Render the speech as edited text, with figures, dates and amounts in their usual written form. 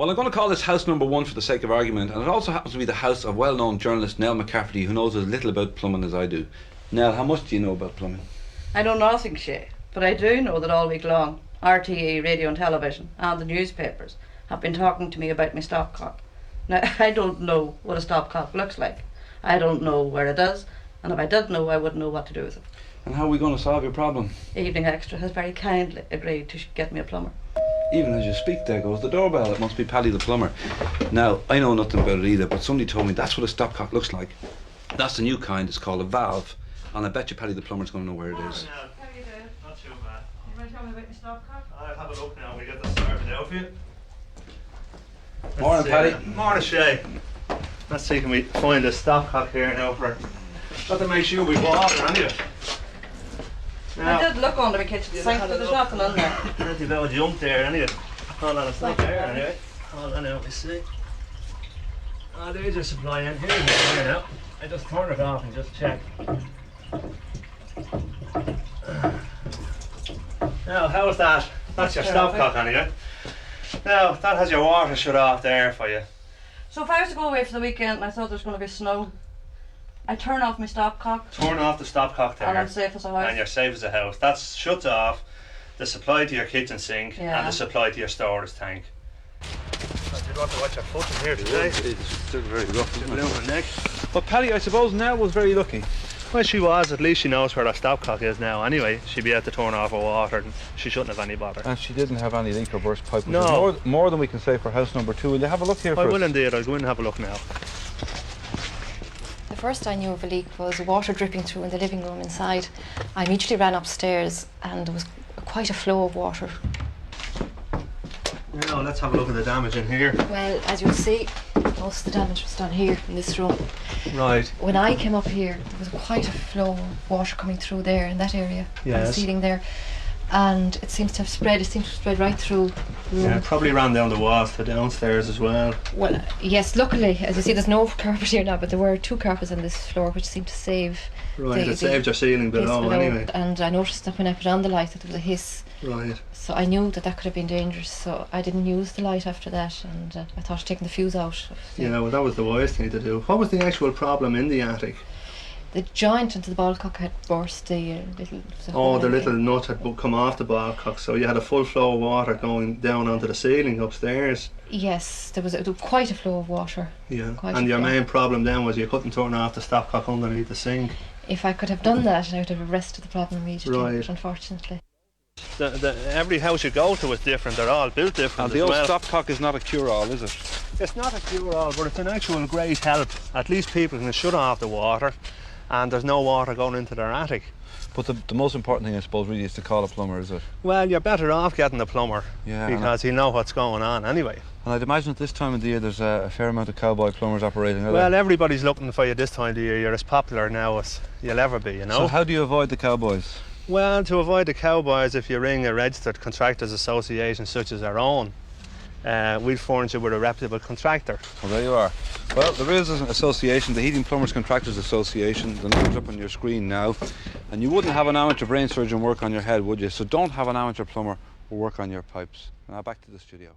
Well, I'm going to call this house number 1 for the sake of argument, and it also happens to be the house of well-known journalist Nell McCafferty, who knows as little about plumbing as I do. Nell, how much do you know about plumbing? I know nothing, Shay, but I do know that all week long RTE, radio and television, and the newspapers have been talking to me about my stopcock. Now, I don't know what a stopcock looks like. I don't know where it is, and if I did know, I wouldn't know what to do with it. And how are we going to solve your problem? Evening Extra has very kindly agreed to get me a plumber. Even as you speak, there goes the doorbell. It must be Paddy the Plumber. Now, I know nothing about it either, but somebody told me that's what a stopcock looks like. That's the new kind. It's called a valve, and I bet you Paddy the Plumber's going to know where it is. How are you doing? Not too bad. You want to tell me about my stopcock? I'll have a look now. We get this started out for you. Morning, Paddy. Morning, Shay. Let's see, can we find a stopcock here now for... Got to make sure we water anyway. Now, I did look under my kitchen sink, but there's nothing in there. plenty of junk there anyway. Hold on, it's not there anyway. Hold on now, let me see. Oh, there's your supply in. Here you go, here now. I just turn it off and just check. Now, how's that? That's your stopcock anyway. Now, that has your water shut off there for you. So if I was to go away for the weekend and I thought there was going to be snow, I turn off my stopcock Turn off the stopcock there. and I'm safe as a house. And you're safe as a house. That shuts off the supply to your kitchen sink and the supply to your storage tank. You'd want to watch your foot in here today. It's still very rough, isn't it? Neck. But Paddy, I suppose Nell was very lucky. Well, she was. At least she knows where her stopcock is now anyway. She'd be able to turn off her water and she shouldn't have any bother. And she didn't have any leak or burst pipe, which No. is more than we can say for house number 2. Will you have a look here I first? will indeed. I'll go in and have a look now. The first I knew of a leak was water dripping through in the living room inside. I immediately ran upstairs and there was quite a flow of water. Now let's have a look at the damage in here. Well, as you'll see, most of the damage was done here in this room. Right. When I came up here, there was quite a flow of water coming through there in that area, on the Yes. ceiling there. And it seems to have spread, right through the room. Yeah, probably ran down the walls to downstairs as well. Well, yes, luckily, as you see, there's no carpet here now, but there were 2 carpets on this floor which seemed to save Right, it saved your ceiling below anyway. And I noticed that when I put on the light that there was a hiss. Right. So I knew that could have been dangerous, so I didn't use the light after that, and I thought of taking the fuse out. Yeah, well, that was the wise thing to do. What was the actual problem in the attic? The joint into the ballcock had burst. The little nut had come off the ballcock, so you had a full flow of water going down onto the ceiling upstairs. Yes, there was quite a flow of water. Yeah, and your main problem then was you couldn't turn off the stopcock underneath the sink. If I could have done that, I would have arrested the problem immediately, Right. but unfortunately. Every house you go to is different, they're all built different. And the old stopcock is not a cure-all, is it? It's not a cure-all, but it's an actual great help. At least people can shut off the water and there's no water going into their attic. But the most important thing, I suppose, really is to call a plumber, is it? Well, you're better off getting a plumber, Yeah, because he'll know what's going on anyway. And I'd imagine at this time of the year there's a fair amount of cowboy plumbers operating, are Well, there? everybody's looking for you this time of the year. You're as popular now as you'll ever be, you know. So how do you avoid the cowboys? Well, to avoid the cowboys, if you ring a registered contractors association such as our own, we'll furnish you with a reputable contractor. Well, there you are. Well, there is an association, the Heating Plumbers Contractors Association. The number's up on your screen now. And you wouldn't have an amateur brain surgeon work on your head, would you? So don't have an amateur plumber work on your pipes. Now back to the studio.